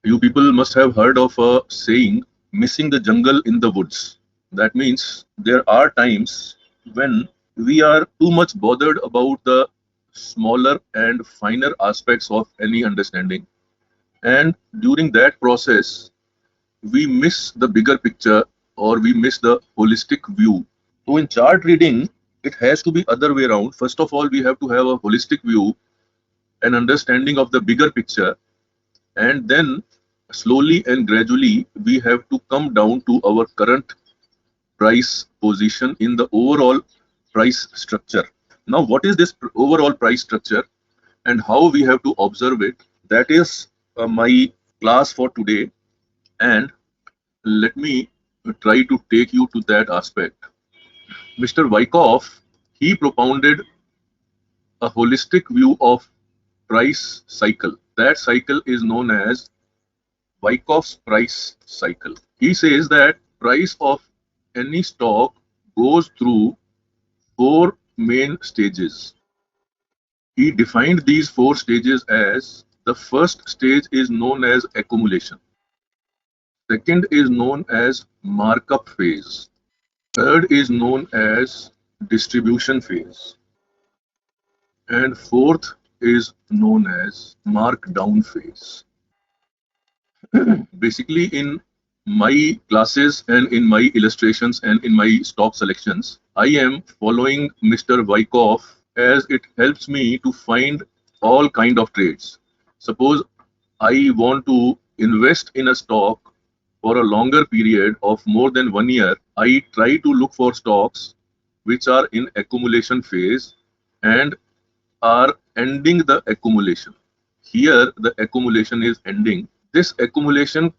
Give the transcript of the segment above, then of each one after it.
You people must have heard of a saying, missing the jungle in the woods. That means there are times when we are too much bothered about the smaller and finer aspects of any understanding. And during that process, we miss the bigger picture or we miss the holistic view. So in chart reading, it has to be other way around. First of all, we have to have a holistic view, an understanding of the bigger picture, and then slowly and gradually we have to come down to our current price position in the overall price structure. Now, what is this overall price structure and how we have to observe it? That is my class for today, and let me try to take you to that aspect. Mr. Wyckoff, he propounded a holistic view of price cycle. That cycle is known as Wyckoff's price cycle. He says that price of any stock goes through four main stages. He defined these four stages as: the first stage is known as accumulation. Second is known as markup phase. Third is known as distribution phase. And fourth is known as markdown phase. Basically, in my classes and in my illustrations and in my stock selections, I am following Mr. Wyckoff as it helps me to find all kind of trades. Suppose I want to invest in a stock for a longer period of more than 1 year, I try to look for stocks which are in accumulation phase and are ending the accumulation. Here, the accumulation is ending. This accumulation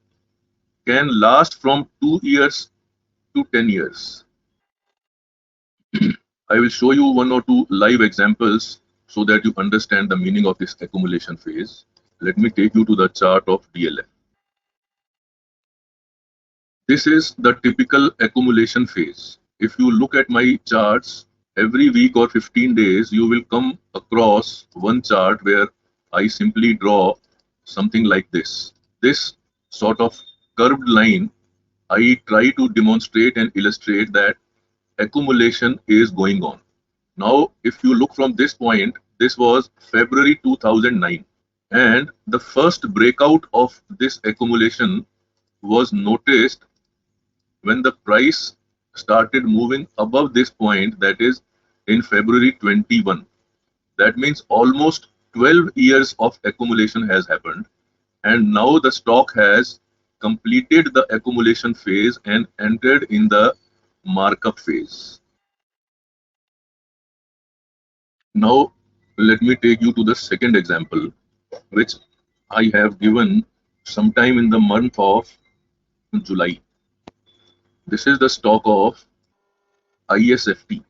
can last from 2 years to 10 years. I will show you one or two live examples so that you understand the meaning of this accumulation phase. Let me take you to the chart of DLF. This is the typical accumulation phase. If you look at my charts, every week or 15 days, you will come across one chart where I simply draw something like this. This sort of curved line, I try to demonstrate and illustrate that accumulation is going on. Now, if you look from this point, this was February 2009, and the first breakout of this accumulation was noticed when the price started moving above this point, that is in February 21. That means almost 12 years of accumulation has happened, and now the stock has completed the accumulation phase and entered in the markup phase. Now, let me take you to the second example, which I have given sometime in the month of July. This is the stock of ISFT.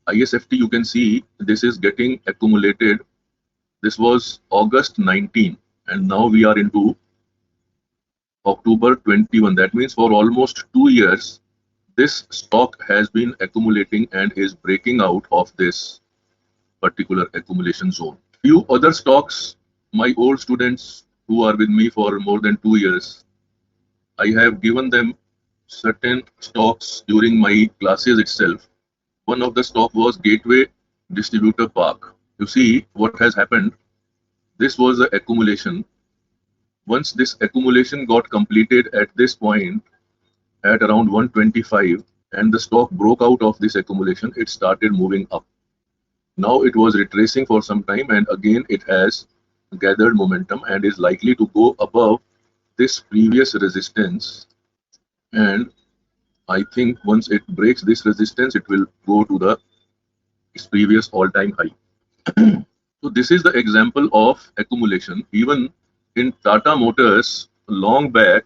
ISFT, you can see this is getting accumulated. This was August 19, and now we are into October 21. That means for almost 2 years, this stock has been accumulating and is breaking out of this particular accumulation zone. Few other stocks, my old students who are with me for more than 2 years, I have given them certain stocks during my classes itself. One of the stock was Gateway Distributor Park. You see what has happened. This was the accumulation. Once this accumulation got completed at this point at around 125 and the stock broke out of this accumulation, it started moving up. Now it was retracing for some time and again it has gathered momentum and is likely to go above this previous resistance, and I think once it breaks this resistance it will go to the its previous all-time high. So this is the example of accumulation. Even in Tata Motors long back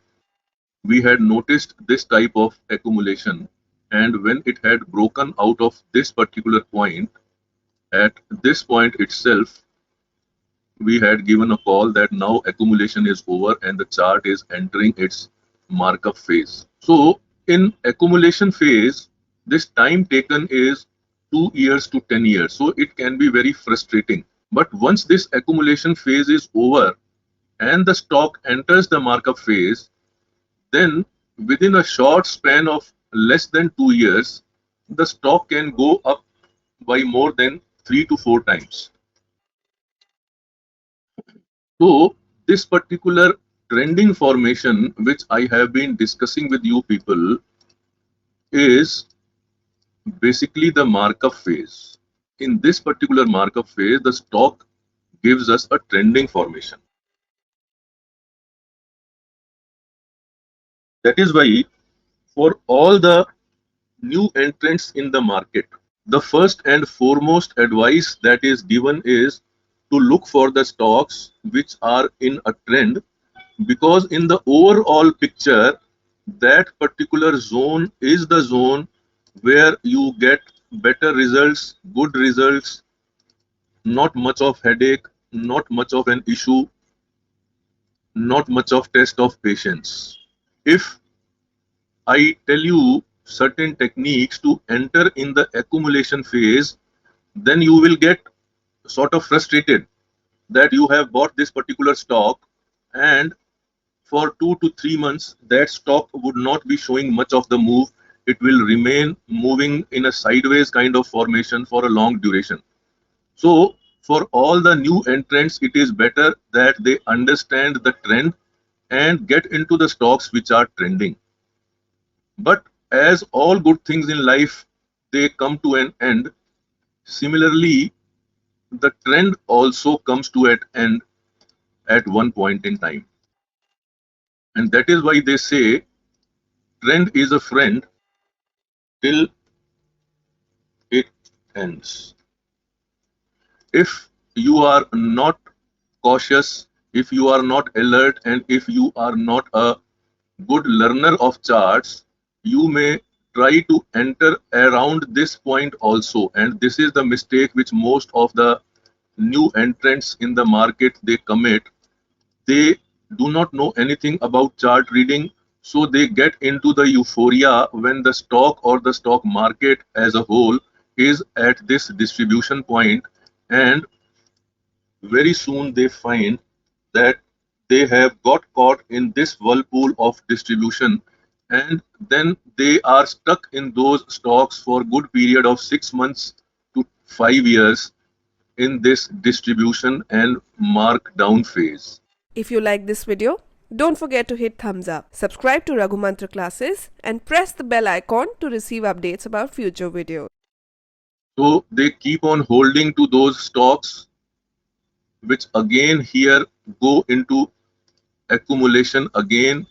we had noticed this type of accumulation, and when it had broken out of this particular point, at this point itself we had given a call that now accumulation is over and the chart is entering its markup phase. So in accumulation phase, this time taken is 2 years to 10 years. So it can be very frustrating. But once this accumulation phase is over and the stock enters the markup phase, then within a short span of less than 2 years, the stock can go up by more than 3 to 4 times. So this particular trending formation, which I have been discussing with you people, is basically the markup phase. In this particular markup phase, the stock gives us a trending formation. That is why for all the new entrants in the market, the first and foremost advice that is given is to look for the stocks which are in a trend, because in the overall picture, that particular zone is the zone where you get better results, good results, not much of headache, not much of an issue, not much of test of patience. If I tell you certain techniques to enter in the accumulation phase, then you will get sort of frustrated that you have bought this particular stock, and for 2 to 3 months that stock would not be showing much of the move. It will remain moving in a sideways kind of formation for a long duration. So for all the new entrants, it is better that they understand the trend and get into the stocks which are trending. But as all good things in life, they come to an end. Similarly, the trend also comes to an end at one point in time. And that is why they say trend is a friend till it ends. If you are not cautious, if you are not alert, and if you are not a good learner of charts, you may try to enter around this point also. And this is the mistake which most of the new entrants in the market they commit. They do not know anything about chart reading, so they get into the euphoria when the stock or the stock market as a whole is at this distribution point, and very soon they find that they have got caught in this whirlpool of distribution, and then they are stuck in those stocks for good period of 6 months to 5 years in this distribution and markdown phase. If you like this video, don't forget to hit thumbs up, subscribe to Raghu Mantra classes and press the bell icon to receive updates about future videos. So they keep on holding to those stocks, which again here go into accumulation again,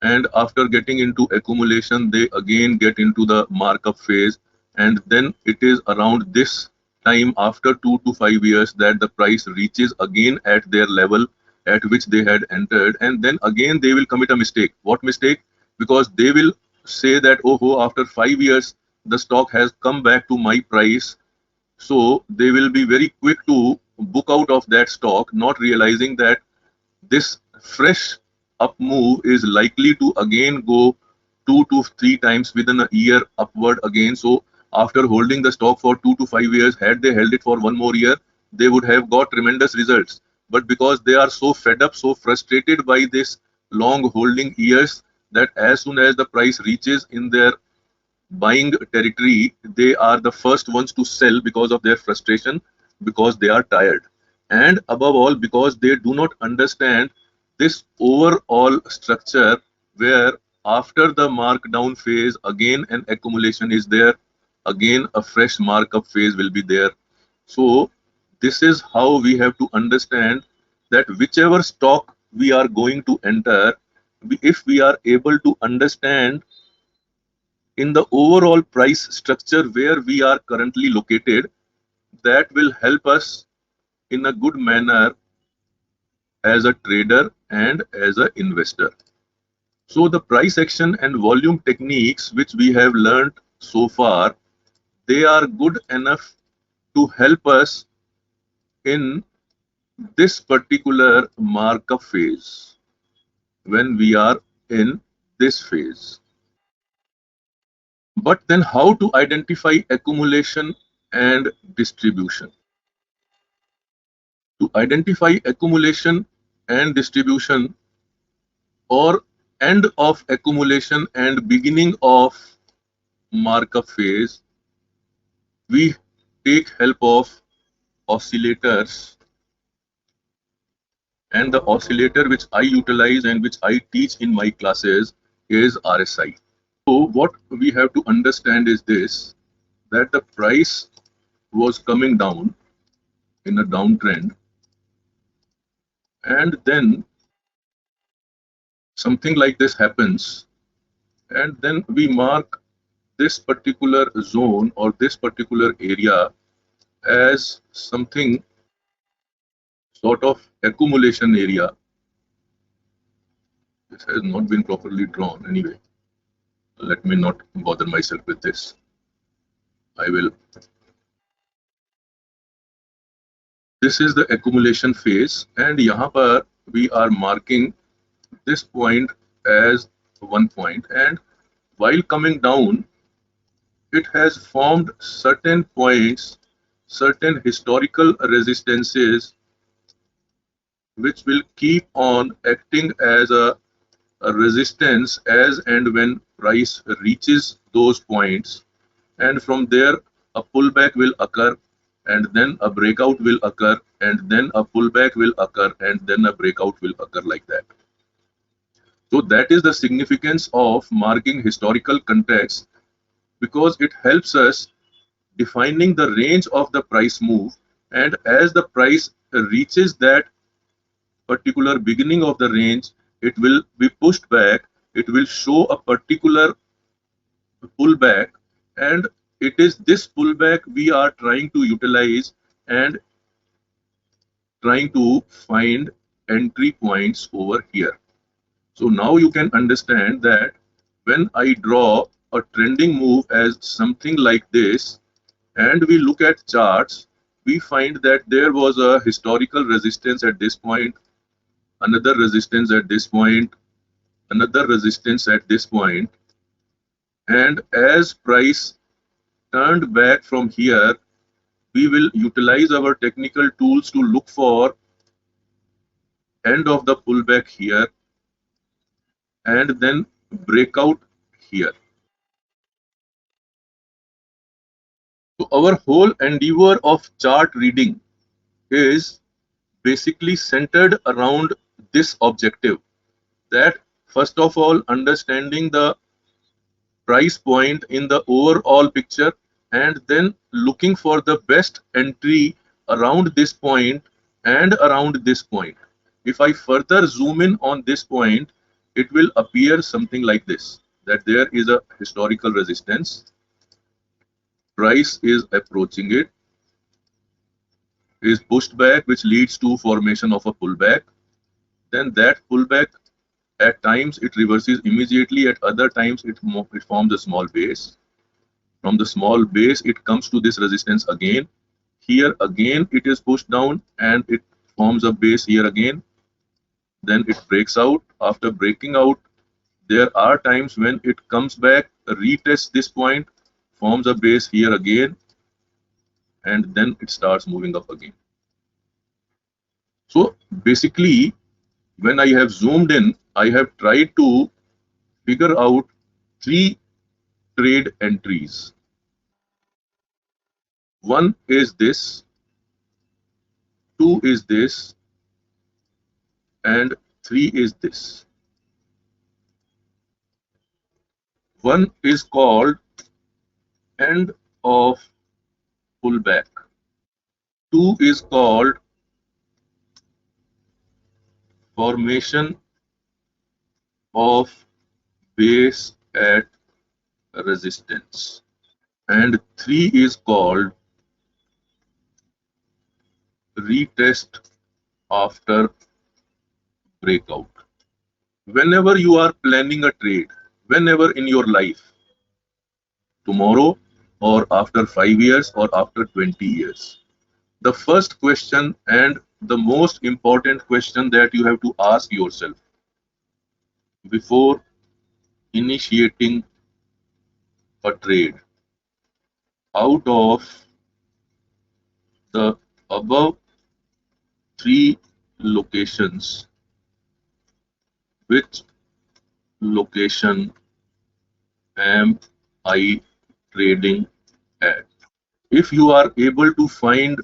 and after getting into accumulation they again get into the markup phase, and then it is around this time after 2 to 5 years that the price reaches again at their level at which they had entered, and then again they will commit a mistake. What mistake? Because they will say that, oh, after 5 years the stock has come back to my price, so they will be very quick to book out of that stock, not realizing that this fresh up move is likely to again go 2 to 3 times within a year upward again. So after holding the stock for 2 to 5 years, had they held it for one more year, they would have got tremendous results. But because they are so fed up, so frustrated by this long holding years, that as soon as the price reaches in their buying territory, they are the first ones to sell because of their frustration, because they are tired, and above all, because they do not understand this overall structure where after the markdown phase, again an accumulation is there, again a fresh markup phase will be there. So this is how we have to understand that whichever stock we are going to enter, if we are able to understand in the overall price structure where we are currently located, that will help us in a good manner as a trader and as an investor. So the price action and volume techniques which we have learned so far, they are good enough to help us in this particular markup phase when we are in this phase. But then how to identify accumulation and distribution? To identify accumulation, and distribution, or end of accumulation and beginning of markup phase, we take help of oscillators, and the oscillator which I utilize and which I teach in my classes is RSI. So what we have to understand is this, that the price was coming down in a downtrend, and then something like this happens, and then we mark this particular zone or this particular area as something sort of accumulation area. This has not been properly drawn anyway. Let me not bother myself with this. I will. This is the accumulation phase, and यहाँ पर we are marking this point as one point, and while coming down, it has formed certain points, certain historical resistances, which will keep on acting as a resistance as and when price reaches those points, and from there a pullback will occur, and then a breakout will occur, and then a pullback will occur, and then a breakout will occur, like that. So that is the significance of marking historical context, because it helps us defining the range of the price move, and as the price reaches that particular beginning of the range, it will be pushed back, it will show a particular pullback, and it is this pullback we are trying to utilize and trying to find entry points over here. So now you can understand that when I draw a trending move as something like this, and we look at charts, we find that there was a historical resistance at this point, another resistance at this point, another resistance at this point, and as price turned back from here, we will utilize our technical tools to look for end of the pullback here and then breakout here. So our whole endeavor of chart reading is basically centered around this objective, that first of all understanding the price point in the overall picture, and then looking for the best entry around this point and around this point. If I further zoom in on this point, it will appear something like this, that there is a historical resistance, price is approaching it, is pushed back, which leads to formation of a pullback. Then that pullback, at times it reverses immediately, at other times it forms a small base. From the small base, it comes to this resistance again. Here again, it is pushed down and it forms a base here again. Then it breaks out. After breaking out, there are times when it comes back, retests this point, forms a base here again, and then it starts moving up again. So basically, when I have zoomed in, I have tried to figure out 3 trade entries. One is this, 2 is this, and 3 is this. One is called end of pullback. 2 is called formation of base at resistance. And 3 is called retest after breakout. Whenever you are planning a trade, whenever in your life, tomorrow or after 5 years or after 20 years, the first question and the most important question that you have to ask yourself before initiating a trade, out of the above 3 locations, which location am I trading at? If you are able to find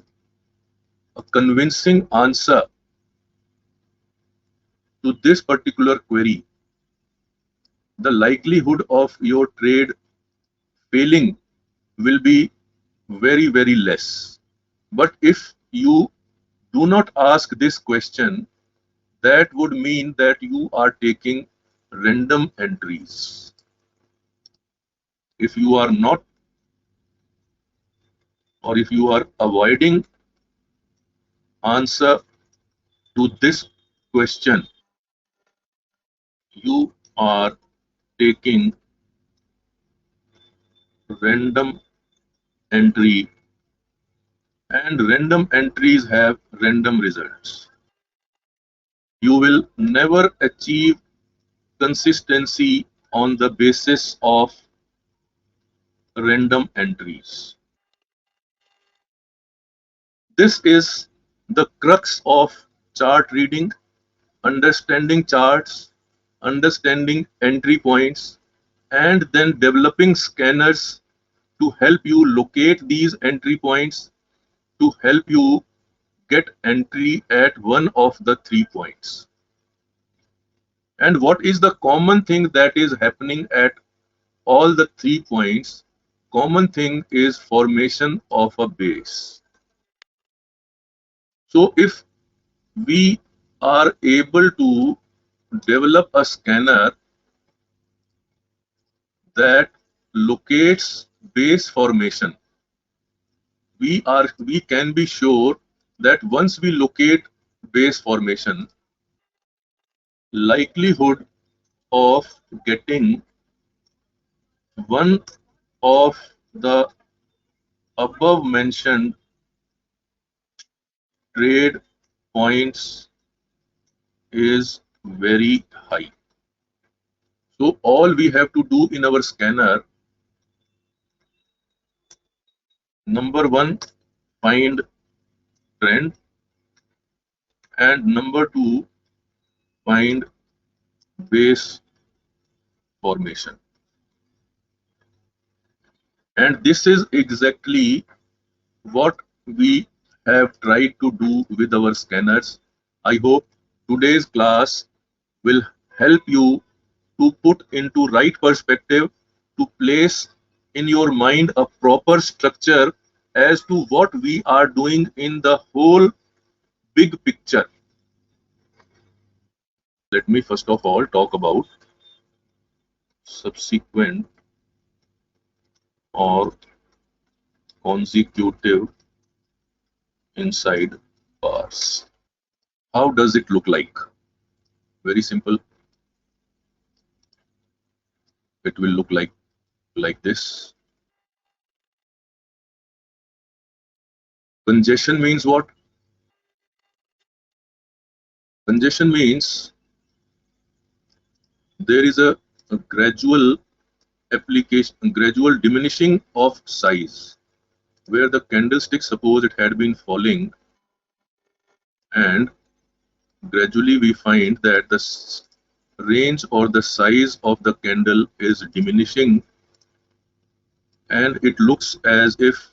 a convincing answer to this particular query, the likelihood of your trade failing will be very, very less. But if you do not ask this question, that would mean that you are taking random entries. If you are not, or if you are avoiding answer to this question, you are taking random entry, and random entries have random results. You will never achieve consistency on the basis of random entries. This is the crux of chart reading, understanding charts, understanding entry points, and then developing scanners to help you locate these entry points, to help you get entry at one of the 3 points. And what is the common thing that is happening at all the 3 points? Common thing is formation of a base. So if we are able to develop a scanner that locates base formation, we can be sure that once we locate base formation, likelihood of getting one of the above mentioned trade points is very high. So all we have to do in our scanner, number one, find trend, and number two, find base formation. And this is exactly what we have tried to do with our scanners. I hope today's class will help you to put into right perspective, to place in your mind a proper structure as to what we are doing in the whole big picture. Let me first of all talk about subsequent or consecutive inside bars. How does it look like? Very simple. It will look like this. Congestion means what? Congestion means there is a gradual application, gradual diminishing of size, where the candlestick, suppose it had been falling, and gradually we find that the range or the size of the candle is diminishing, and it looks as if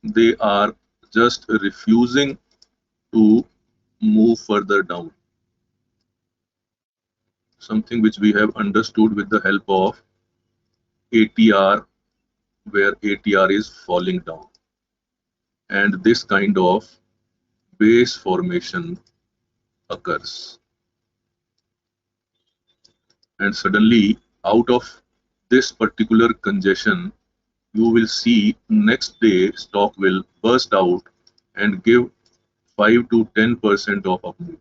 they are just refusing to move further down. Something which we have understood with the help of ATR, where ATR is falling down, and this kind of base formation occurs, and suddenly out of this particular congestion, you will see next day stock will burst out and give 5 to 10% of a move.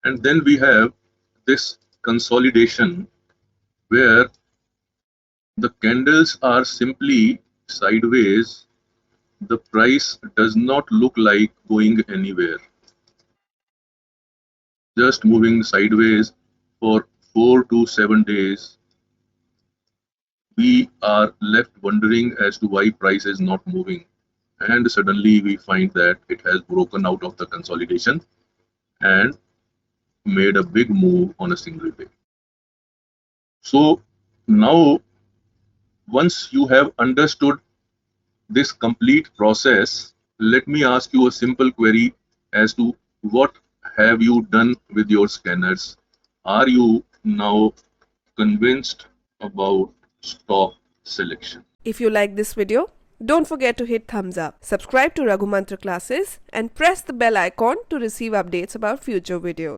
And then we have this consolidation, where the candles are simply sideways. The price does not look like going anywhere, just moving sideways for 4 to 7 days. We are left wondering as to why price is not moving, and suddenly we find that it has broken out of the consolidation and made a big move on a single day. So now, once you have understood this complete process, let me ask you a simple query as to what have you done with your scanners? Are you now convinced about stock selection? If you like this video, don't forget to hit thumbs up, subscribe to Raghu Mantra classes and press the bell icon to receive updates about future videos.